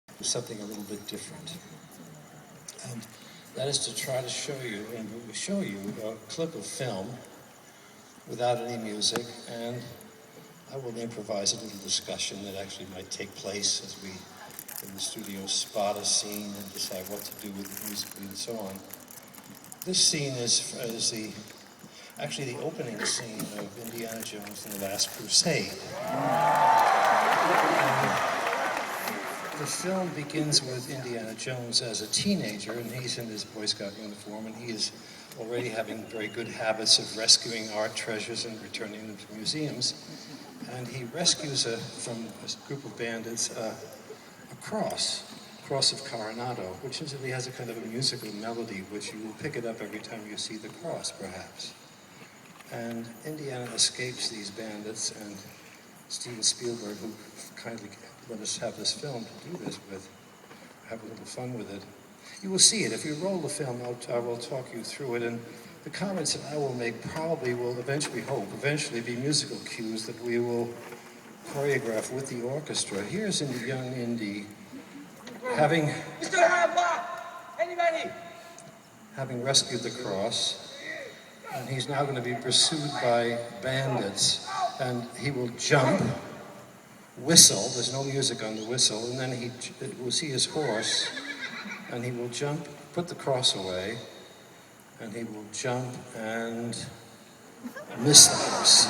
do something a little bit different. And that is to try to show you, and we show you a clip of film without any music, and I will improvise a little discussion that actually might take place as we, in the studio, spot a scene and decide what to do with it musically and so on. This scene is actually the opening scene of Indiana Jones and the Last Crusade. The film begins with Indiana Jones as a teenager, and he's in his Boy Scout uniform, and he is already having very good habits of rescuing art treasures and returning them to museums. And he rescues from a group of bandits a cross of Coronado, which usually has a kind of a musical melody, which you will pick it up every time you see the cross, perhaps. And Indiana escapes these bandits, and Steven Spielberg, who kindly let us have this film to do this with, have a little fun with it. You will see it. If you roll the film, I will talk you through it, and the comments that I will make probably will eventually be musical cues that we will choreograph with the orchestra. Here's in the young Indy, having rescued the cross, and he's now going to be pursued by bandits, and he will jump, whistle, there's no music on the whistle, and then we'll see his horse, and he will jump, put the cross away, and he will jump and miss the horse.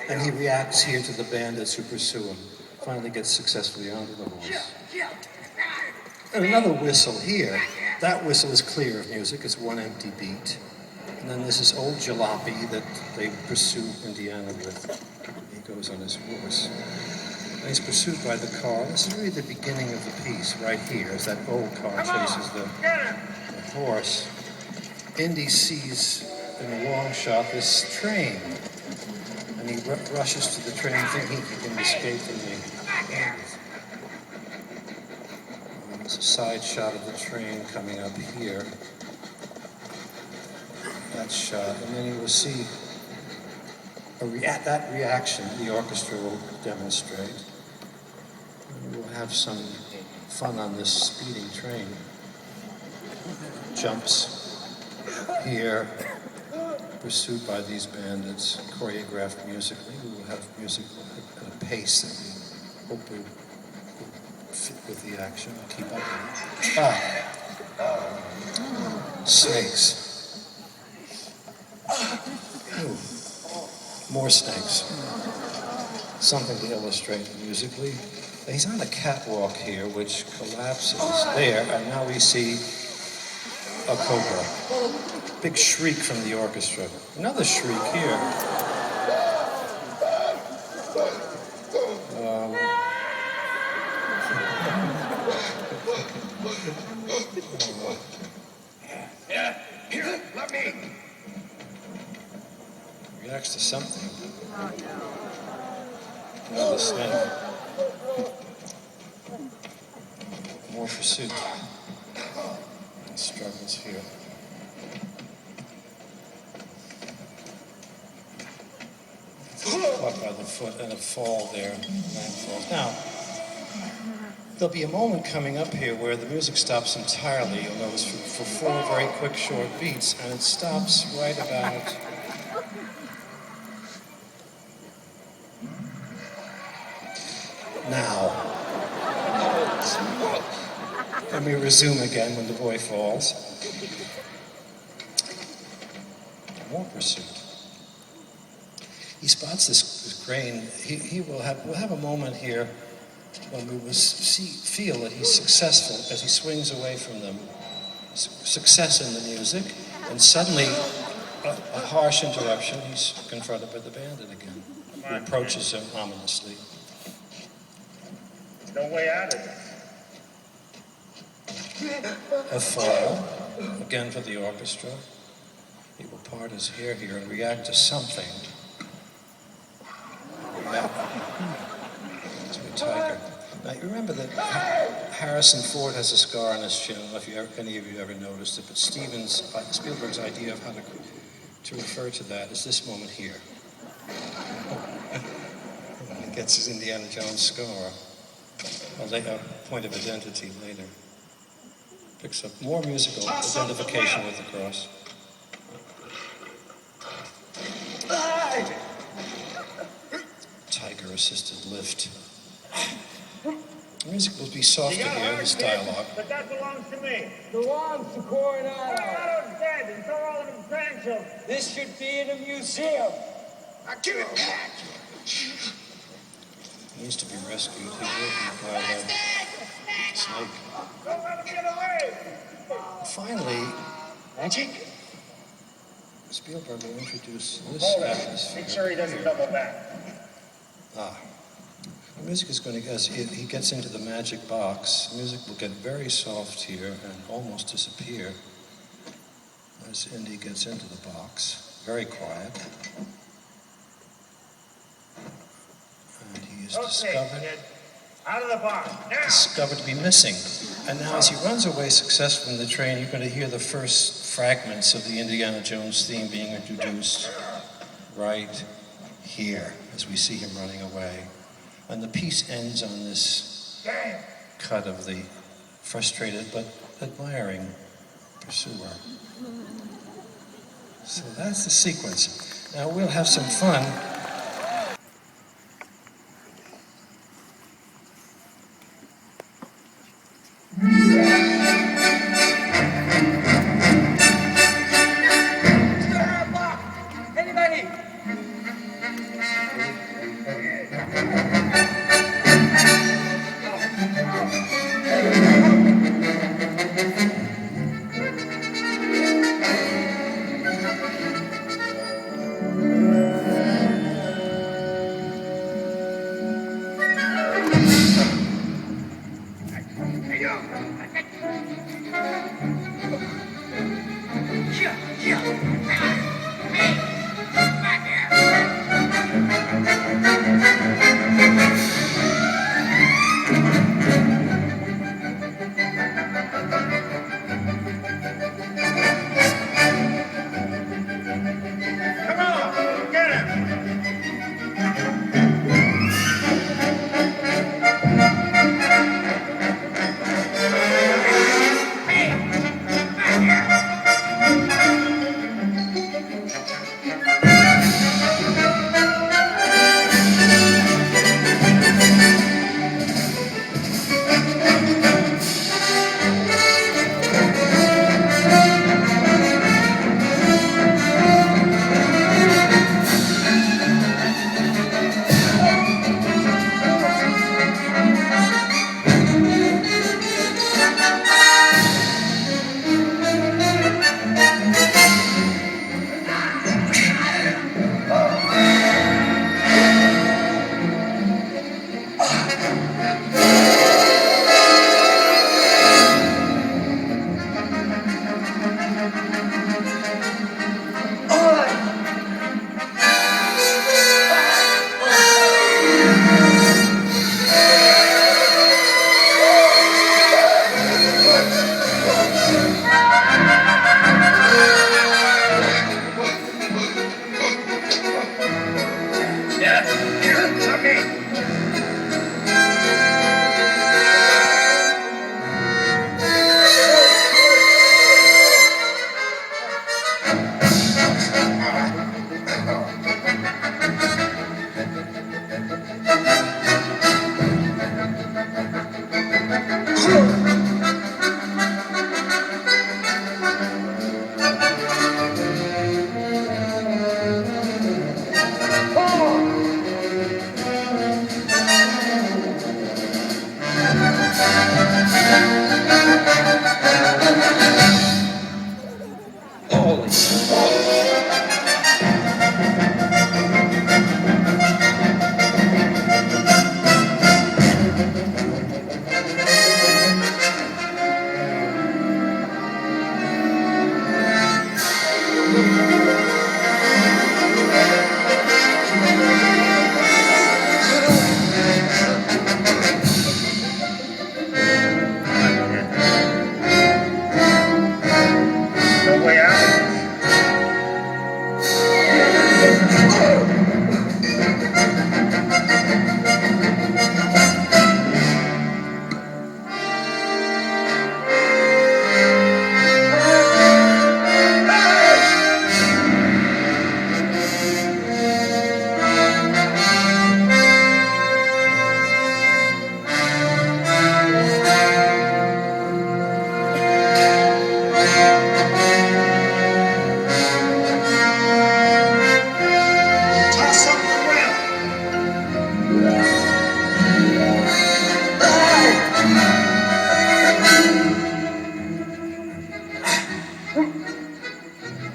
And he reacts here to the bandits who pursue him, finally gets successfully onto the horse. And another whistle here. That whistle is clear of music, it's one empty beat. And then there's this old jalopy that they pursue Indiana with. He goes on his horse. And he's pursued by the car. This is really the beginning of the piece, right here, as that old car chases the horse. Indy sees in a long shot this train. And he rushes to the train thinking he can escape from the bandits. There's a side shot of the train coming up here. That shot, and then you will see that reaction the orchestra will demonstrate. And we'll have some fun on this speeding train. Jumps here, pursued by these bandits, choreographed musically. We will have music at a pace that we hope will fit with the action, keep up with it. Snakes. Ooh. More snakes. Something to illustrate musically. He's on a catwalk here, which collapses there, and now we see a cobra. Big shriek from the orchestra. Another shriek here. Here, let me. Reacts to something. Another snake. More pursuit. And struggles here. Caught by the foot and a fall there. Man falls. Now, there'll be a moment coming up here where the music stops entirely. You'll notice for 4 very quick, short beats, and it stops right about now. And we resume again when the boy falls. More pursuit. He spots this grain. We'll have a moment here when we will feel that he's successful as he swings away from them. Success in the music, and suddenly a harsh interruption. He's confronted by the bandit again, who approaches him ominously. No way out of it. A fall, again for the orchestra. He will part his hair here and react to something. To a tiger. Now, you remember that Harrison Ford has a scar on his chin. I don't know if any of you ever noticed it, but Spielberg's idea of how to refer to that is this moment here. He gets his Indiana Jones scar. a point of identity later. Picks up more musical identification with the cross. Tiger-assisted lift. The music will be softer here, this dialogue. But that belongs to me. Belongs to Coronado. Coronado's dead, and so are all of his grandchildren. This should be in a museum. Now give it back. He needs to be rescued. He will be by the snake. Don't let him get away. Finally, Magic? Spielberg will introduce this Hold it. atmosphere. Make sure he doesn't double back. The music is going to, as he gets into the magic box, the music will get very soft here and almost disappear as Indy gets into the box. Very quiet. And he is Out of the box. Now. discovered to be missing. And now as he runs away successfully from the train, you're going to hear the first fragments of the Indiana Jones theme being introduced right here as we see him running away. And the piece ends on this cut of the frustrated but admiring pursuer. So that's the sequence. Now we'll have some fun. Anybody? Come on, get him.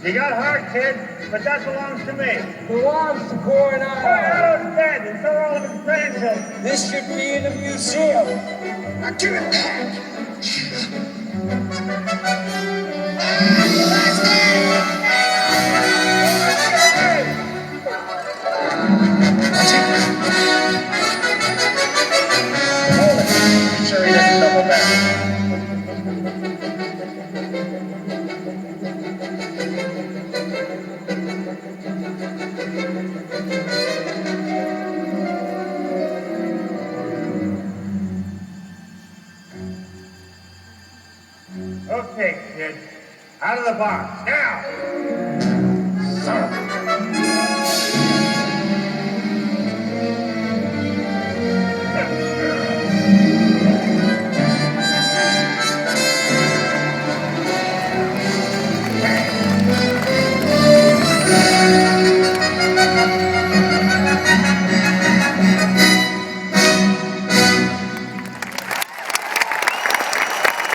You got heart, kid, but that belongs to me. Belongs to Boy, Coronado. Otto's dead, and so are all of his grandchildren. This should be in a museum. Now give it back. Hold it. Make sure he doesn't double back. Okay, kid. Out of the box. Now! Son of a